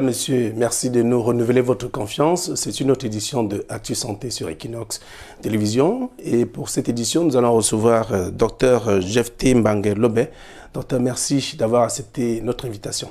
monsieur, merci de nous renouveler votre confiance. C'est une autre édition de Actu Santé sur Equinox Télévision. Et pour cette édition, nous allons recevoir Dr Jephté Mbangue Lobé. Docteur, merci d'avoir accepté notre invitation.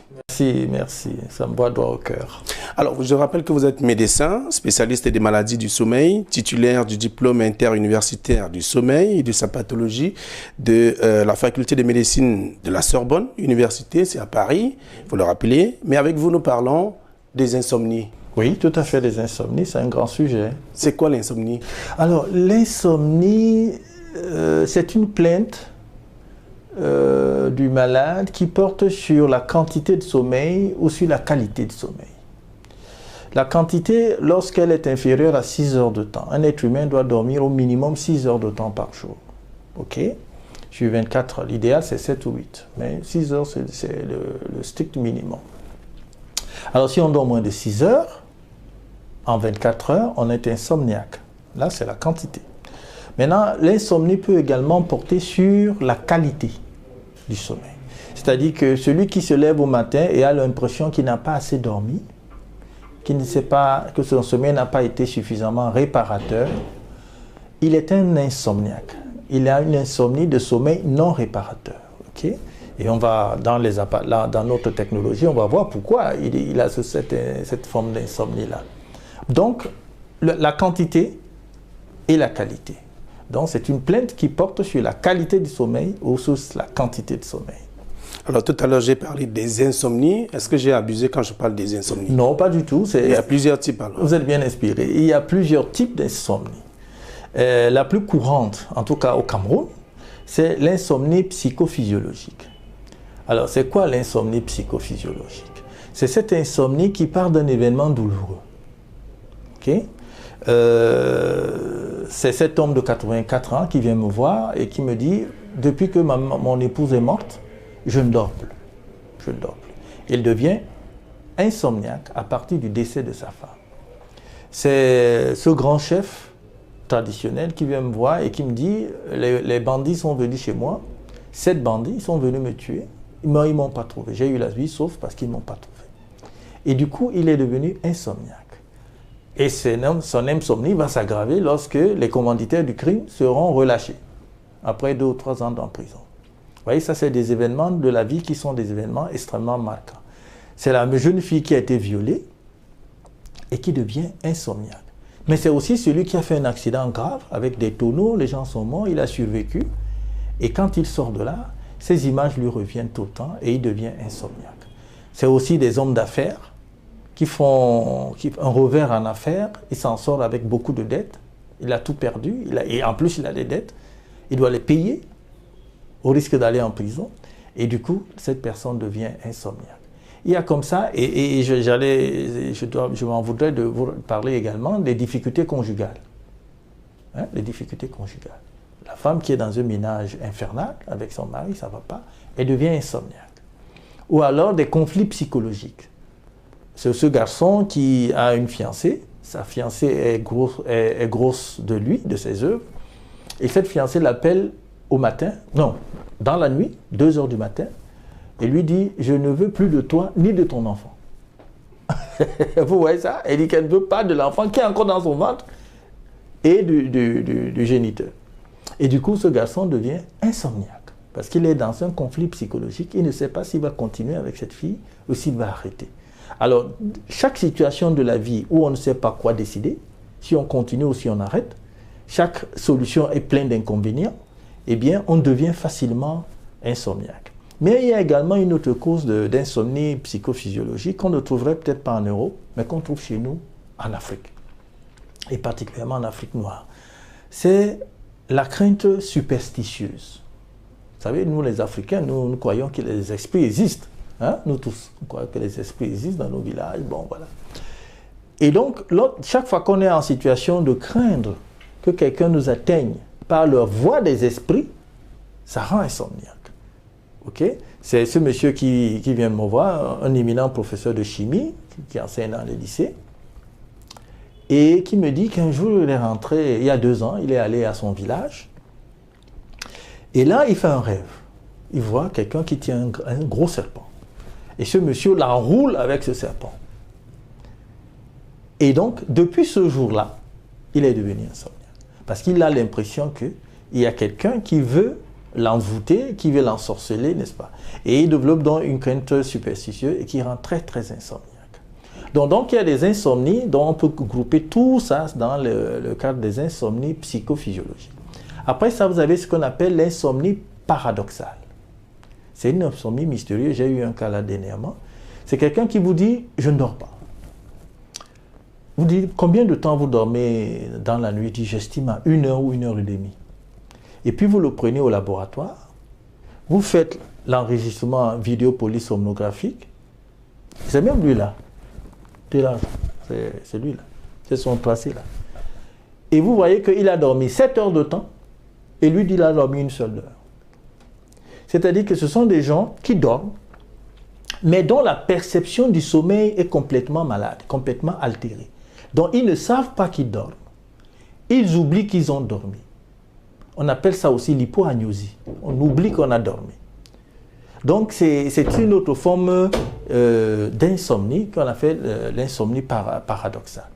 Merci. Ça me boit droit au cœur. Alors, je rappelle que vous êtes médecin, spécialiste des maladies du sommeil, titulaire du diplôme interuniversitaire du sommeil et de sa pathologie de la faculté de médecine de la Sorbonne Université, c'est à Paris, il faut le rappeler. Mais avec vous, nous parlons des insomnies. Oui, tout à fait, les insomnies, c'est un grand sujet. C'est quoi l'insomnie? Alors, l'insomnie, c'est une plainte du malade qui porte sur la quantité de sommeil ou sur la qualité de sommeil. La quantité, lorsqu'elle est inférieure à 6 heures de temps, un être humain doit dormir au minimum 6 heures de temps par jour. OK? Sur 24 heures. L'idéal, c'est 7 ou 8. Mais 6 heures, c'est le strict minimum. Alors, si on dort moins de 6 heures, en 24 heures, on est insomniaque. Là, c'est la quantité. Maintenant, l'insomnie peut également porter sur la qualité du sommeil. C'est-à-dire que celui qui se lève au matin et a l'impression qu'il n'a pas assez dormi, qu'il ne sait pas que son sommeil n'a pas été suffisamment réparateur, il est un insomniaque. Il a une insomnie de sommeil non réparateur. Okay? Et on va, dans notre technologie, on va voir pourquoi il a cette forme d'insomnie-là. Donc, la quantité et la qualité. Donc, c'est une plainte qui porte sur la qualité du sommeil ou sur la quantité de sommeil. Alors, tout à l'heure, j'ai parlé des insomnies. Est-ce que j'ai abusé quand je parle des insomnies? Non, pas du tout. Il y a plusieurs types, alors. Vous êtes bien inspiré. Il y a plusieurs types d'insomnie. La plus courante, en tout cas au Cameroun, c'est l'insomnie psychophysiologique. Alors, c'est quoi l'insomnie psychophysiologique? C'est cette insomnie qui part d'un événement douloureux. OK? C'est cet homme de 84 ans qui vient me voir et qui me dit, depuis que mon épouse est morte, je ne dors plus. Je ne dors plus. Il devient insomniaque à partir du décès de sa femme. C'est ce grand chef traditionnel qui vient me voir et qui me dit, les bandits sont venus chez moi, 7 bandits, ils sont venus me tuer, mais ils ne m'ont pas trouvé. J'ai eu la vie sauf parce qu'ils ne m'ont pas trouvé. Et du coup, il est devenu insomniaque. Et son insomnie va s'aggraver lorsque les commanditaires du crime seront relâchés, après 2 ou 3 ans en prison. Vous voyez, ça c'est des événements de la vie qui sont des événements extrêmement marquants. C'est la jeune fille qui a été violée et qui devient insomniaque. Mais c'est aussi celui qui a fait un accident grave avec des tonneaux, les gens sont morts, il a survécu. Et quand il sort de là, ces images lui reviennent tout le temps et il devient insomniaque. C'est aussi des hommes d'affaires qui font un revers en affaires, il s'en sort avec beaucoup de dettes, il a tout perdu, et en plus il a des dettes, il doit les payer au risque d'aller en prison, et du coup, cette personne devient insomniaque. Il y a comme ça, et je m'en voudrais de vous parler également des difficultés conjugales. Hein, les difficultés conjugales. La femme qui est dans un ménage infernal avec son mari, ça ne va pas, elle devient insomniaque. Ou alors des conflits psychologiques. C'est ce garçon qui a une fiancée, sa fiancée est grosse de lui, de ses œuvres, et cette fiancée l'appelle au matin, non, dans la nuit, 2 heures du matin, et lui dit « Je ne veux plus de toi ni de ton enfant. » Vous voyez ça? Elle dit qu'elle ne veut pas de l'enfant qui est encore dans son ventre et du géniteur. Et du coup, ce garçon devient insomniaque, parce qu'il est dans un conflit psychologique, il ne sait pas s'il va continuer avec cette fille ou s'il va arrêter. Alors, chaque situation de la vie où on ne sait pas quoi décider, si on continue ou si on arrête, chaque solution est pleine d'inconvénients, eh bien, on devient facilement insomniaque. Mais il y a également une autre cause d'insomnie psychophysiologique qu'on ne trouverait peut-être pas en Europe, mais qu'on trouve chez nous en Afrique, et particulièrement en Afrique noire. C'est la crainte superstitieuse. Vous savez, nous les Africains, nous croyons que les esprits existent. Hein? Nous tous, on croit que les esprits existent dans nos villages, bon voilà. Et donc, chaque fois qu'on est en situation de craindre que quelqu'un nous atteigne par leur voie des esprits, ça rend insomniaque. Okay? C'est ce monsieur qui vient de me voir, un éminent professeur de chimie, qui enseigne dans les lycées, et qui me dit qu'un jour, il est rentré, il y a 2 ans, il est allé à son village, et là, il fait un rêve. Il voit quelqu'un qui tient un gros serpent. Et ce monsieur l'enroule avec ce serpent. Et donc, depuis ce jour-là, il est devenu insomniaque. Parce qu'il a l'impression qu'il y a quelqu'un qui veut l'envoûter, qui veut l'ensorceler, n'est-ce pas? Et il développe donc une crainte superstitieuse et qui rend très, très insomniaque. Donc, il y a des insomnies dont on peut grouper tout ça dans le cadre des insomnies psychophysiologiques. Après ça, vous avez ce qu'on appelle l'insomnie paradoxale. C'est une insomnie mystérieuse. J'ai eu un cas là dernièrement. C'est quelqu'un qui vous dit « je ne dors pas ». Vous dites « combien de temps vous dormez dans la nuit ?» Il dit « j'estime à 1 heure ou 1 heure et demie ». Et puis vous le prenez au laboratoire, vous faites l'enregistrement vidéo polysomnographique. C'est même lui là. C'est là. C'est lui là. C'est son tracé là. Et vous voyez qu'il a dormi 7 heures de temps et lui dit qu'il a dormi 1 seule heure. C'est-à-dire que ce sont des gens qui dorment, mais dont la perception du sommeil est complètement malade, complètement altérée. Donc ils ne savent pas qu'ils dorment. Ils oublient qu'ils ont dormi. On appelle ça aussi l'hypoagnosie. On oublie qu'on a dormi. Donc c'est une autre forme d'insomnie qu'on appelle l'insomnie paradoxale.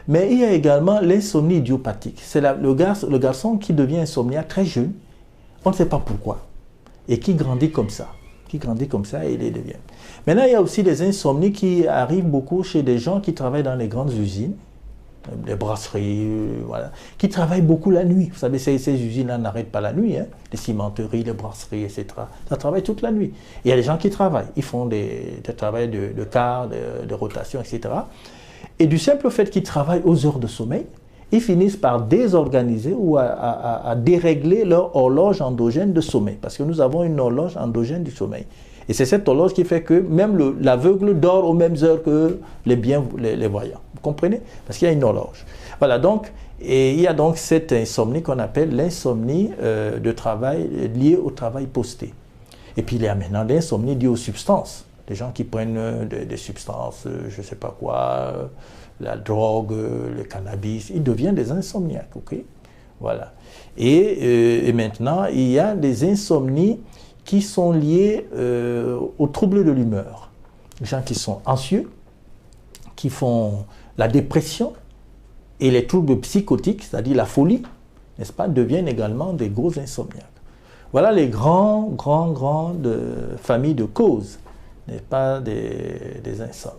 Mais il y a également l'insomnie idiopathique. C'est le garçon qui devient insomniaque très jeune, on ne sait pas pourquoi, et qui grandit comme ça. Qui grandit comme ça et il les devient. Maintenant, il y a aussi des insomnies qui arrivent beaucoup chez des gens qui travaillent dans les grandes usines, les brasseries, voilà, qui travaillent beaucoup la nuit. Vous savez, ces usines-là n'arrêtent pas la nuit, hein, les cimenteries, les brasseries, etc. Ça travaille toute la nuit. Il y a des gens qui travaillent, ils font des travaux de quart, de rotation, etc. Et du simple fait qu'ils travaillent aux heures de sommeil, ils finissent par désorganiser ou à dérégler leur horloge endogène de sommeil. Parce que nous avons une horloge endogène du sommeil. Et c'est cette horloge qui fait que même l'aveugle dort aux mêmes heures que les voyants. Vous comprenez? Parce qu'il y a une horloge. Voilà, donc, et il y a donc cette insomnie qu'on appelle l'insomnie de travail liée au travail posté. Et puis il y a maintenant l'insomnie liée aux substances. Des gens qui prennent des substances, je ne sais pas quoi, la drogue, le cannabis, ils deviennent des insomniaques, ok? Voilà. Et maintenant, il y a des insomnies qui sont liées aux troubles de l'humeur. Les gens qui sont anxieux, qui font la dépression et les troubles psychotiques, c'est-à-dire la folie, n'est-ce pas, deviennent également des gros insomniaques. Voilà les grandes familles de causes, n'est-ce pas, des insomnies.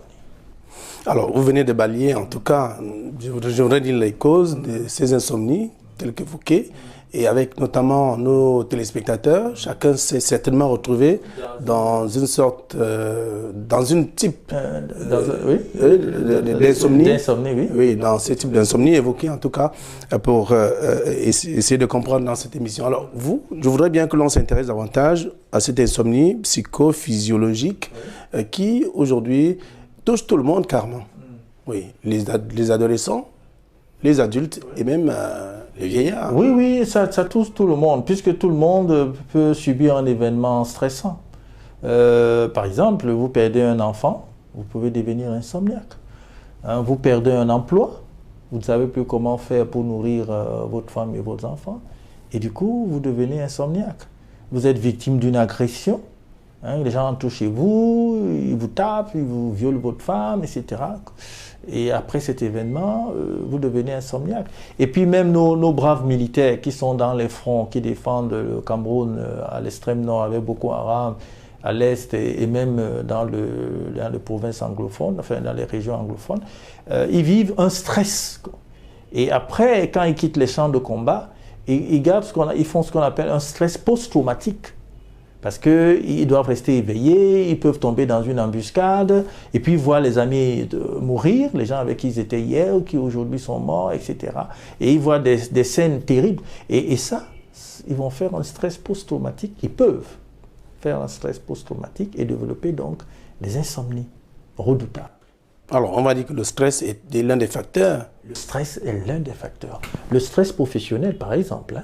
Alors, vous venez de balayer, en tout cas, je voudrais dire les causes de ces insomnies, telles qu'évoquées, et avec notamment nos téléspectateurs, chacun s'est certainement retrouvé dans une sorte, dans une type d'insomnie. D'insomnie, oui. Oui, dans ce type d'insomnie évoqué en tout cas, pour essayer de comprendre dans cette émission. Alors, je voudrais bien que l'on s'intéresse davantage à cette insomnie psychophysiologique qui, aujourd'hui, touche tout le monde carrément. Oui, les adolescents, les adultes et même les vieillards. Oui, oui, ça touche tout le monde, puisque tout le monde peut subir un événement stressant. Par exemple, vous perdez un enfant, vous pouvez devenir insomniaque. Hein, vous perdez un emploi, vous ne savez plus comment faire pour nourrir votre femme et vos enfants, et du coup, vous devenez insomniaque. Vous êtes victime d'une agression. Hein, les gens entrent chez vous, ils vous tapent, ils vous violent votre femme, etc. Et après cet événement, vous devenez insomniaque. Et puis même nos braves militaires qui sont dans les fronts, qui défendent le Cameroun à l'extrême nord avec Boko Haram, à l'est et même dans les provinces anglophones, enfin dans les régions anglophones, ils vivent un stress. Et après, quand ils quittent les champs de combat, ils font ce qu'on appelle un stress post-traumatique. Parce qu'ils doivent rester éveillés, ils peuvent tomber dans une embuscade, et puis voir les amis mourir, les gens avec qui ils étaient hier, ou qui aujourd'hui sont morts, etc. Et ils voient des scènes terribles. Et ça, ils vont faire un stress post-traumatique, ils peuvent faire un stress post-traumatique et développer donc des insomnies redoutables. Alors, on va dire que le stress est l'un des facteurs. Le stress est l'un des facteurs. Le stress professionnel, par exemple,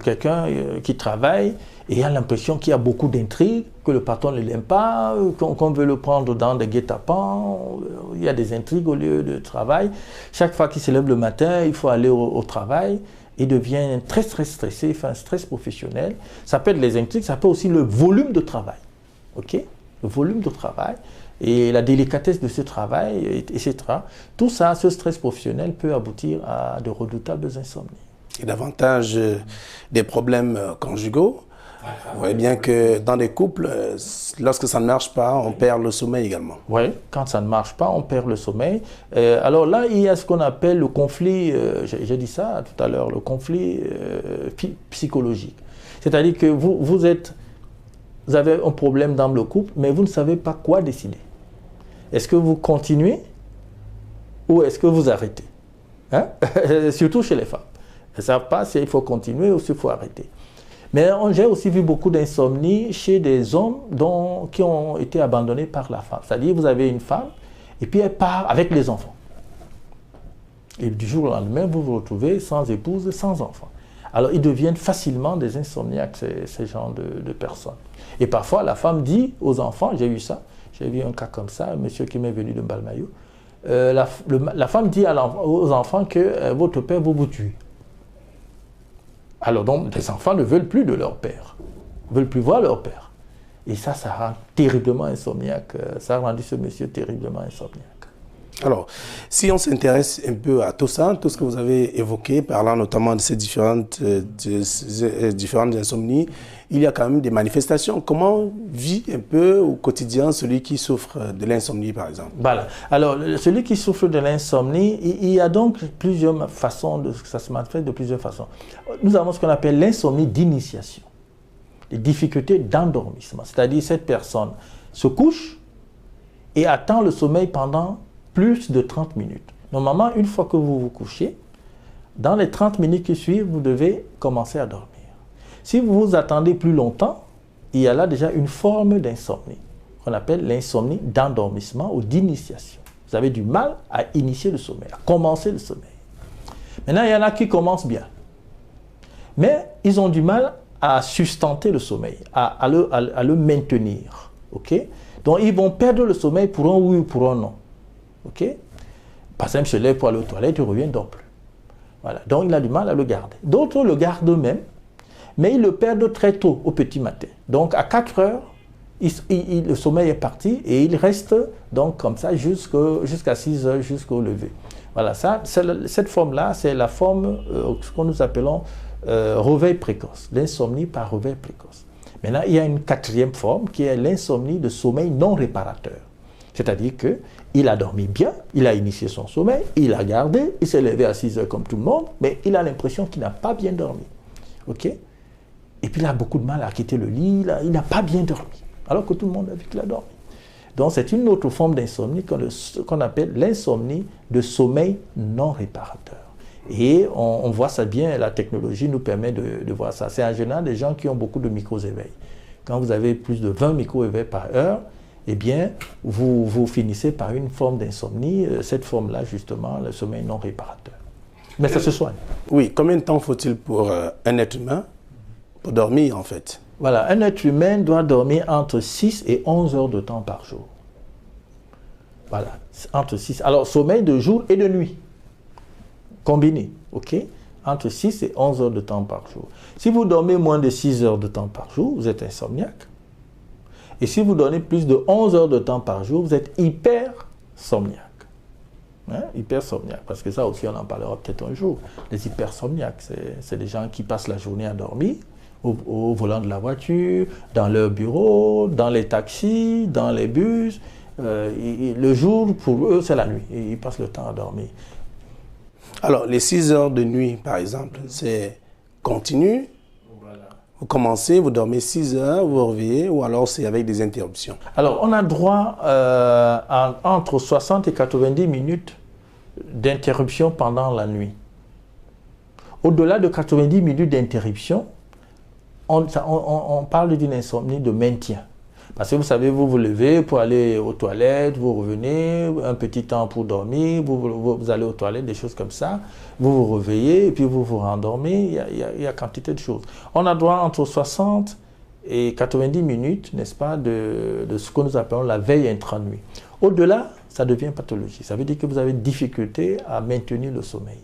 quelqu'un qui travaille et a l'impression qu'il y a beaucoup d'intrigues, que le patron ne l'aime pas, qu'on veut le prendre dans des guet-apens, il y a des intrigues au lieu de travail. Chaque fois qu'il se lève le matin, il faut aller au travail. Il devient très stressé, il fait un stress professionnel. Ça peut être les intrigues, ça peut être aussi le volume de travail. Okay? le volume de travail et la délicatesse de ce travail, etc. Tout ça, ce stress professionnel peut aboutir à de redoutables insomnies. Et davantage des problèmes conjugaux. Vous voyez bien que dans des couples, lorsque ça ne marche pas, on perd le sommeil également. Oui, quand ça ne marche pas, on perd le sommeil. Alors là, il y a ce qu'on appelle le conflit, j'ai dit ça tout à l'heure, le conflit psychologique. C'est-à-dire que vous avez un problème dans le couple, mais vous ne savez pas quoi décider. Est-ce que vous continuez ou est-ce que vous arrêtez, hein? Surtout chez les femmes. Elles ne savent pas s'il faut continuer ou s'il faut arrêter. Mais j'ai aussi vu beaucoup d'insomnie chez des hommes qui ont été abandonnés par la femme. C'est-à-dire, vous avez une femme, et puis elle part avec les enfants. Et du jour au lendemain, vous vous retrouvez sans épouse, sans enfants. Alors, ils deviennent facilement des insomniaques, ces genres de personnes. Et parfois, la femme dit aux enfants, j'ai eu ça, j'ai vu un cas comme ça, un monsieur qui m'est venu de Mbalmayo, la femme dit aux enfants que votre père vous tue. Alors donc, les enfants ne veulent plus de leur père, ne veulent plus voir leur père. Et ça rend terriblement insomniaque. Ça a rendu ce monsieur terriblement insomniaque. Alors, si on s'intéresse un peu à tout ça, tout ce que vous avez évoqué, parlant notamment de ces différentes insomnies, il y a quand même des manifestations. Comment vit un peu au quotidien celui qui souffre de l'insomnie, par exemple? Voilà. Alors, celui qui souffre de l'insomnie, il y a donc plusieurs façons, ça se manifeste de plusieurs façons. Nous avons ce qu'on appelle l'insomnie d'initiation, les difficultés d'endormissement. C'est-à-dire, cette personne se couche et attend le sommeil pendant plus de 30 minutes. Normalement, une fois que vous vous couchez, dans les 30 minutes qui suivent, vous devez commencer à dormir. Si vous vous attendez plus longtemps, il y a là déjà une forme d'insomnie, qu'on appelle l'insomnie d'endormissement ou d'initiation. Vous avez du mal à initier le sommeil, à commencer le sommeil. Maintenant, il y en a qui commencent bien. Mais ils ont du mal à sustenter le sommeil, à le maintenir. Okay? Donc, ils vont perdre le sommeil pour un oui ou pour un non. Okay? Par exemple, se lève pour aller aux toilettes, il revient, ne dort plus. Voilà. Donc, il a du mal à le garder. D'autres le gardent eux-mêmes, mais ils le perdent très tôt, au petit matin. Donc, à 4 heures, le sommeil est parti et il reste donc comme ça jusqu'à 6 heures, jusqu'au lever. Voilà, cette forme-là, c'est la forme, ce que nous appelons réveil précoce, l'insomnie par réveil précoce. Maintenant, il y a une quatrième forme qui est l'insomnie de sommeil non réparateur. C'est-à-dire qu'il a dormi bien, il a initié son sommeil, il a gardé, il s'est levé à 6 heures comme tout le monde, mais il a l'impression qu'il n'a pas bien dormi. OK? Et puis il a beaucoup de mal à quitter le lit, il n'a pas bien dormi, alors que tout le monde a vu qu'il a dormi. Donc c'est une autre forme d'insomnie qu'on appelle l'insomnie de sommeil non réparateur. Et on voit ça bien, la technologie nous permet de voir ça. C'est en général des gens qui ont beaucoup de micro-éveils. Quand vous avez plus de 20 micro-éveils par heure, eh bien, vous finissez par une forme d'insomnie, cette forme-là, justement, le sommeil non réparateur. Mais ça se soigne. Oui, combien de temps faut-il pour un être humain pour dormir, en fait? Voilà, un être humain doit dormir entre 6 et 11 heures de temps par jour. Voilà, entre 6. Alors, sommeil de jour et de nuit, combiné, ok? Entre 6 et 11 heures de temps par jour. Si vous dormez moins de 6 heures de temps par jour, vous êtes insomniaque. Et si vous donnez plus de 11 heures de temps par jour, vous êtes hypersomniaque. Hein? Hypersomniaque, parce que ça aussi, on en parlera peut-être un jour. Les hypersomniaques, c'est des gens qui passent la journée à dormir, au volant de la voiture, dans leur bureau, dans les taxis, dans les bus. Le jour, pour eux, c'est la nuit. Et ils passent le temps à dormir. Alors, les 6 heures de nuit, par exemple, c'est continu. Vous commencez, vous dormez 6 heures, vous vous réveillez, ou alors c'est avec des interruptions? Alors, on a droit à entre 60 et 90 minutes d'interruption pendant la nuit. Au-delà de 90 minutes d'interruption, on parle d'une insomnie de maintien. Parce que vous savez, vous vous levez pour aller aux toilettes, vous revenez, un petit temps pour dormir, vous allez aux toilettes, des choses comme ça, vous vous réveillez et puis vous vous rendormez, il y a quantité de choses. On a droit entre 60 et 90 minutes, n'est-ce pas, de ce que nous appelons la veille intra-nuit. Au-delà, ça devient pathologie. Ça veut dire que vous avez difficulté à maintenir le sommeil.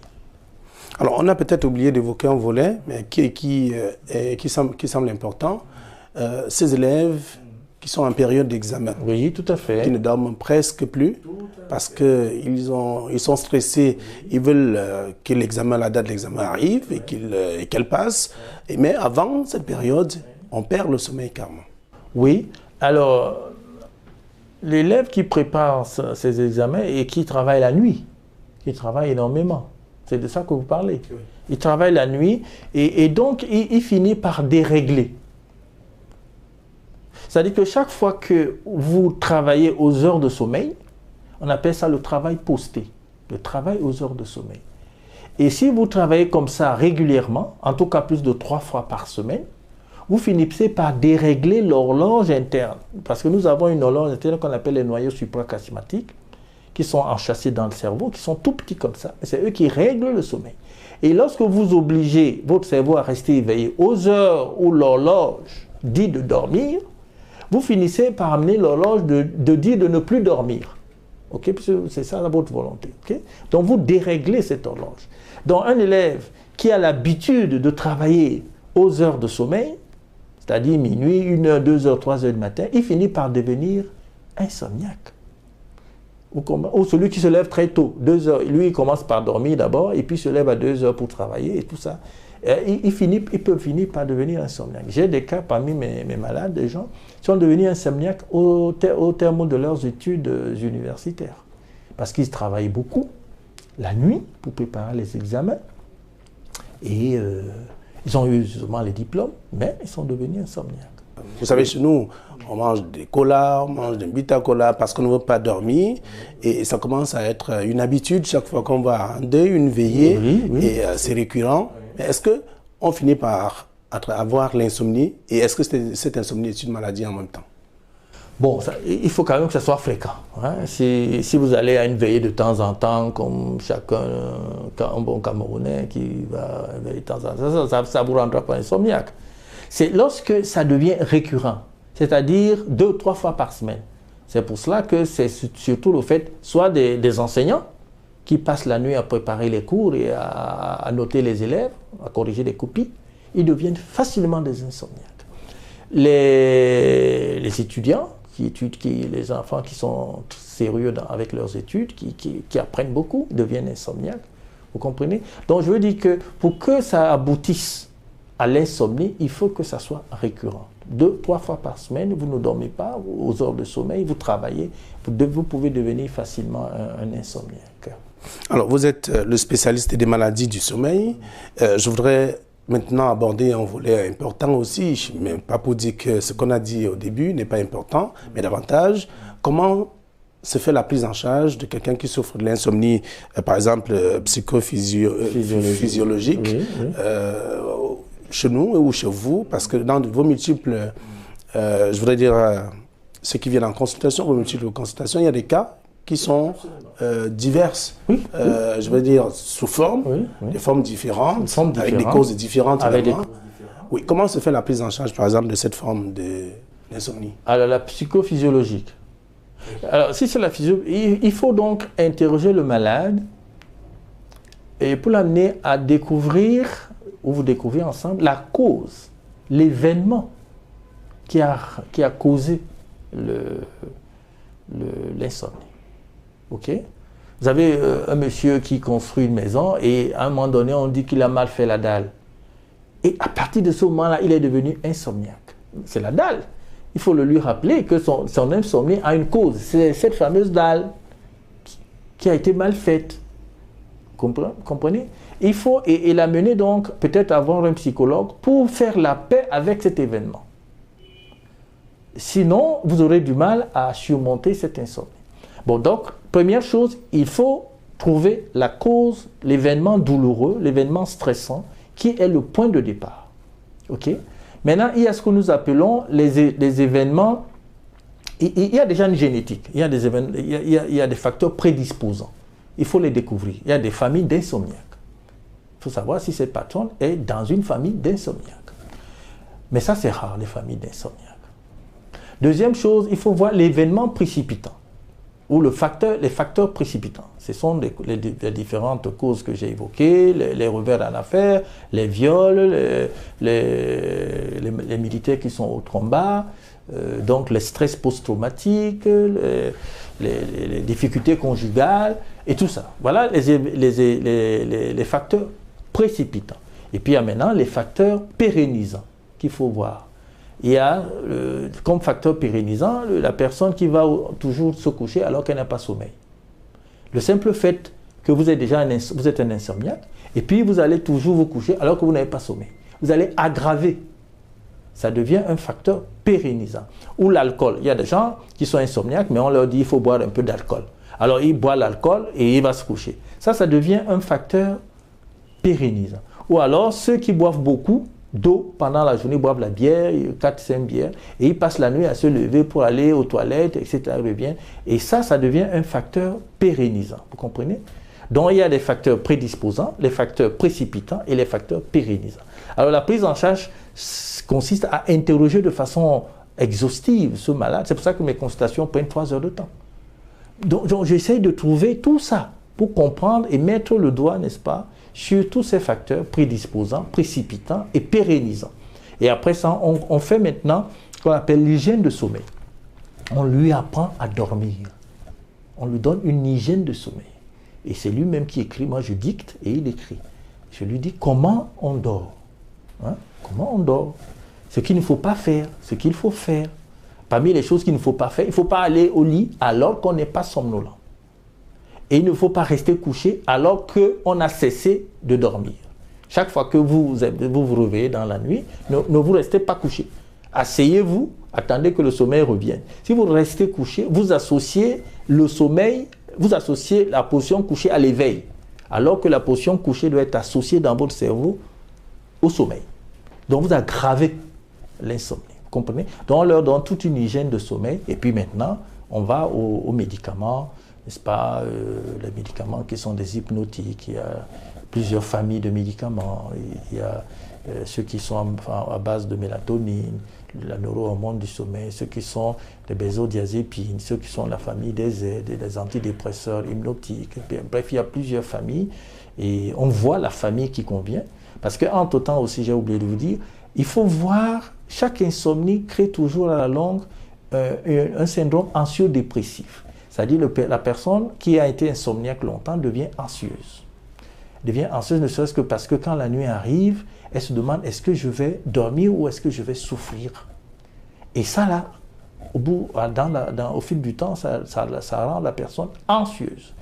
Alors, on a peut-être oublié d'évoquer un volet mais qui semble important. Ces élèves qui sont en période d'examen. Oui, tout à fait. Qui ne dorment presque plus parce qu'ils sont stressés. Ils veulent que la date de l'examen arrive et qu'elle passe. Mais avant cette période, on perd le sommeil carrément. Oui. Alors, l'élève qui prépare ses examens et qui travaille la nuit, qui travaille énormément, c'est de ça que vous parlez. Oui. Il travaille la nuit et donc il finit par dérégler. C'est-à-dire que chaque fois que vous travaillez aux heures de sommeil, on appelle ça le travail posté, le travail aux heures de sommeil. Et si vous travaillez comme ça régulièrement, en tout cas plus de 3 fois par semaine, vous finissez par dérégler l'horloge interne. Parce que nous avons une horloge interne qu'on appelle les noyaux suprachiasmatiques, qui sont enchâssés dans le cerveau, qui sont tout petits comme ça. C'est eux qui règlent le sommeil. Et lorsque vous obligez votre cerveau à rester éveillé aux heures où l'horloge dit de dormir, vous finissez par amener l'horloge de dire de ne plus dormir. Okay? C'est ça votre volonté. Okay? Donc vous déréglez cette horloge. Donc un élève qui a l'habitude de travailler aux heures de sommeil, c'est-à-dire minuit, 1h, 2h, 3h du matin, il finit par devenir insomniaque. Ou celui qui se lève très tôt, 2h, lui il commence par dormir d'abord, et puis se lève à 2h pour travailler et tout ça. Il peut finir par devenir insomniaque. J'ai des cas parmi mes malades, des gens qui sont devenus insomniaques au terme de leurs études universitaires. Parce qu'ils travaillent beaucoup la nuit pour préparer les examens. Et ils ont eu justement les diplômes, mais ils sont devenus insomniaques. Vous savez, chez nous, on mange des colas, on mange des bita-cola parce qu'on ne veut pas dormir. Et ça commence à être une habitude chaque fois qu'on va à un deuil, une veillée. Oui. Et c'est récurrent. Mais est-ce qu'on finit par avoir l'insomnie? Et est-ce que cette insomnie est une maladie en même temps? Bon, il faut quand même que ça soit fréquent. Hein. Si vous allez à une veillée de temps en temps, comme un bon Camerounais qui va veiller de temps en temps, ça ne vous rendra pas insomniaque. C'est lorsque ça devient récurrent, c'est-à-dire 2-3 fois par semaine. C'est pour cela que c'est surtout le fait, soit des enseignants qui passent la nuit à préparer les cours et à noter les élèves, à corriger des copies, ils deviennent facilement des insomniaques. Les étudiants, les enfants qui sont sérieux avec leurs études, qui apprennent beaucoup, deviennent insomniaques. Vous comprenez? Donc je veux dire que pour que ça aboutisse à l'insomnie, il faut que ça soit récurrent. 2-3 fois par semaine, vous ne dormez pas aux heures de sommeil, vous travaillez, vous pouvez devenir facilement un insomniaque. Alors, vous êtes le spécialiste des maladies du sommeil. Je voudrais maintenant aborder un volet important aussi, mais pas pour dire que ce qu'on a dit au début n'est pas important, mais davantage, comment se fait la prise en charge de quelqu'un qui souffre de l'insomnie, par exemple psychophysiologique, chez nous ou chez vous, parce que dans vos multiples, je voudrais dire, ceux qui viennent en consultation, vos multiples consultations, il y a des cas qui sont diverses, je veux dire sous forme, des formes différentes, avec des causes différentes. Oui, comment se fait la prise en charge, par exemple, de cette forme d'insomnie? Alors, la psychophysiologique. Alors, si c'est la physiologie, il faut donc interroger le malade et pour l'amener à découvrir, ou vous découvrez ensemble, la cause, l'événement qui a causé l'insomnie. Ok? Vous avez un monsieur qui construit une maison et à un moment donné, on dit qu'il a mal fait la dalle. Et à partir de ce moment-là, il est devenu insomniaque. C'est la dalle. Il faut le lui rappeler que son insomnie a une cause. C'est cette fameuse dalle qui a été mal faite. Comprenez? Il faut l'amener donc, peut-être avoir un psychologue pour faire la paix avec cet événement. Sinon, vous aurez du mal à surmonter cette insomnie. Bon, donc, première chose, il faut trouver la cause, l'événement douloureux, l'événement stressant, qui est le point de départ. OK? Maintenant, il y a ce que nous appelons les événements. Il y a déjà une génétique, il y a des facteurs prédisposants. Il faut les découvrir. Il y a des familles d'insomniaques. Il faut savoir si cette personne est dans une famille d'insomniaques. Mais ça, c'est rare, les familles d'insomniaques. Deuxième chose, il faut voir l'événement précipitant. ou les facteurs précipitants. Ce sont les différentes causes que j'ai évoquées, les revers en affaires, les viols, les militaires qui sont au tromba, donc les stress post-traumatiques, les difficultés conjugales et tout ça. Voilà les facteurs précipitants. Et puis il y a maintenant les facteurs pérennisants qu'il faut voir. Il y a comme facteur pérennisant la personne qui va toujours se coucher alors qu'elle n'a pas sommeil. Le simple fait que vous êtes un insomniaque et puis vous allez toujours vous coucher alors que vous n'avez pas sommeil. Vous allez aggraver. Ça devient un facteur pérennisant. Ou l'alcool. Il y a des gens qui sont insomniaques mais on leur dit qu'il faut boire un peu d'alcool. Alors ils boivent l'alcool et ils vont se coucher. Ça devient un facteur pérennisant. Ou alors ceux qui boivent beaucoup d'eau pendant la journée, boivent la bière, 4-5 bières, et ils passent la nuit à se lever pour aller aux toilettes, etc. Ils reviennent. Et ça devient un facteur pérennisant. Vous comprenez? Donc il y a des facteurs prédisposants, les facteurs précipitants et les facteurs pérennisants. Alors la prise en charge consiste à interroger de façon exhaustive ce malade. C'est pour ça que mes consultations prennent 3 heures de temps. Donc j'essaie de trouver tout ça pour comprendre et mettre le doigt, n'est-ce pas, sur tous ces facteurs prédisposants, précipitants et pérennisants. Et après ça, on fait maintenant ce qu'on appelle l'hygiène de sommeil. On lui apprend à dormir. On lui donne une hygiène de sommeil. Et c'est lui-même qui écrit. Moi, je dicte et il écrit. Je lui dis comment on dort. Hein? Comment on dort. Ce qu'il ne faut pas faire, ce qu'il faut faire. Parmi les choses qu'il ne faut pas faire, il ne faut pas aller au lit alors qu'on n'est pas somnolent. Et il ne faut pas rester couché alors qu'on a cessé de dormir. Chaque fois que vous vous réveillez dans la nuit, ne vous restez pas couché. Asseyez-vous, attendez que le sommeil revienne. Si vous restez couché, vous associez le sommeil, vous associez la position couchée à l'éveil, alors que la position couchée doit être associée dans votre cerveau au sommeil. Donc vous aggravez l'insomnie. Vous comprenez? Donc on leur donne toute une hygiène de sommeil et puis maintenant on va aux médicaments. N'est-ce pas, les médicaments qui sont des hypnotiques, il y a plusieurs familles de médicaments, il y a ceux qui sont à base de mélatonine, la neurohormone du sommeil, ceux qui sont des benzodiazépines, ceux qui sont la famille des aides, des antidépresseurs hypnotiques, bref, il y a plusieurs familles et on voit la famille qui convient, parce qu'entre temps aussi, j'ai oublié de vous dire, il faut voir, chaque insomnie crée toujours à la longue un syndrome anxio-dépressif. C'est-à-dire la personne qui a été insomniaque longtemps devient anxieuse. Devient anxieuse ne serait-ce que parce que quand la nuit arrive, elle se demande est-ce que je vais dormir ou est-ce que je vais souffrir. Et ça là, au fil du temps, ça rend la personne anxieuse.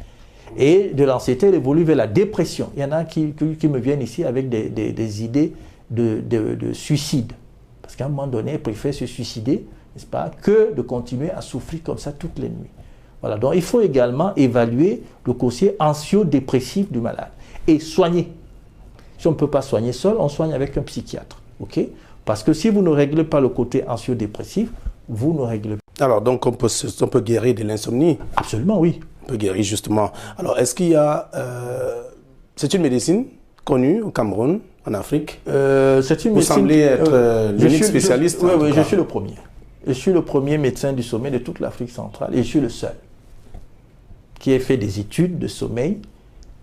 Et de l'anxiété, elle évolue vers la dépression. Il y en a qui me viennent ici avec des idées de suicide. Parce qu'à un moment donné, elle préfère se suicider, n'est-ce pas, que de continuer à souffrir comme ça toutes les nuits. Voilà, donc il faut également évaluer le quotient anxio-dépressif du malade et soigner. Si on ne peut pas soigner seul, on soigne avec un psychiatre. Okay? Parce que si vous ne réglez pas le côté anxio-dépressif, vous ne réglez pas. Alors, donc on peut guérir de l'insomnie? Absolument, oui. On peut guérir, justement. Alors, est-ce qu'il y a... c'est une médecine connue au Cameroun, en Afrique? C'est une médecine... Vous semblez être l'unique spécialiste. Oui, je suis le premier. Je suis le premier médecin du sommeil de toute l'Afrique centrale et je suis le seul qui ait fait des études de sommeil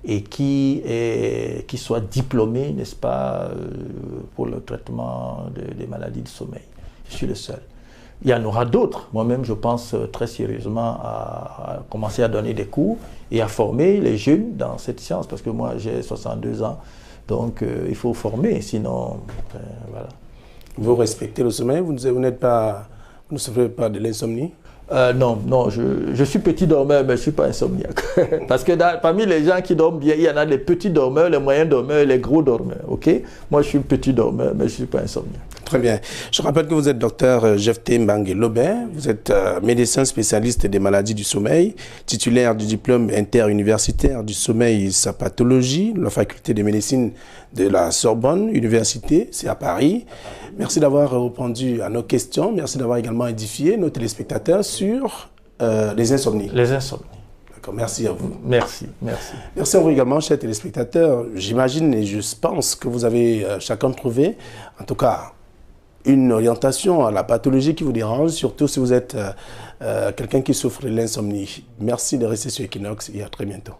et qui soit diplômé, n'est-ce pas, pour le traitement des maladies du sommeil. Je suis le seul. Il y en aura d'autres. Moi-même, je pense très sérieusement à commencer à donner des cours et à former les jeunes dans cette science, parce que moi, j'ai 62 ans, donc il faut former, sinon, voilà. Vous respectez le sommeil, vous ne souffrez pas de l'insomnie? Non, je suis petit dormeur, mais je ne suis pas insomniaque. Parce que parmi les gens qui dorment bien, il y en a les petits dormeurs, les moyens dormeurs, les gros dormeurs. Okay? Moi, je suis petit dormeur, mais je ne suis pas insomniaque. Très bien. Je rappelle que vous êtes docteur Jephté Mbangue Lobin. Vous êtes médecin spécialiste des maladies du sommeil, titulaire du diplôme interuniversitaire du sommeil et sa pathologie, de la faculté de médecine de la Sorbonne Université, c'est à Paris. Merci d'avoir répondu à nos questions. Merci d'avoir également édifié nos téléspectateurs sur les insomnies. Les insomnies. D'accord, merci à vous. Merci. Merci à vous également, chers téléspectateurs. J'imagine et je pense que vous avez chacun trouvé, en tout cas, une orientation à la pathologie qui vous dérange, surtout si vous êtes quelqu'un qui souffre de l'insomnie. Merci de rester sur Equinox et à très bientôt.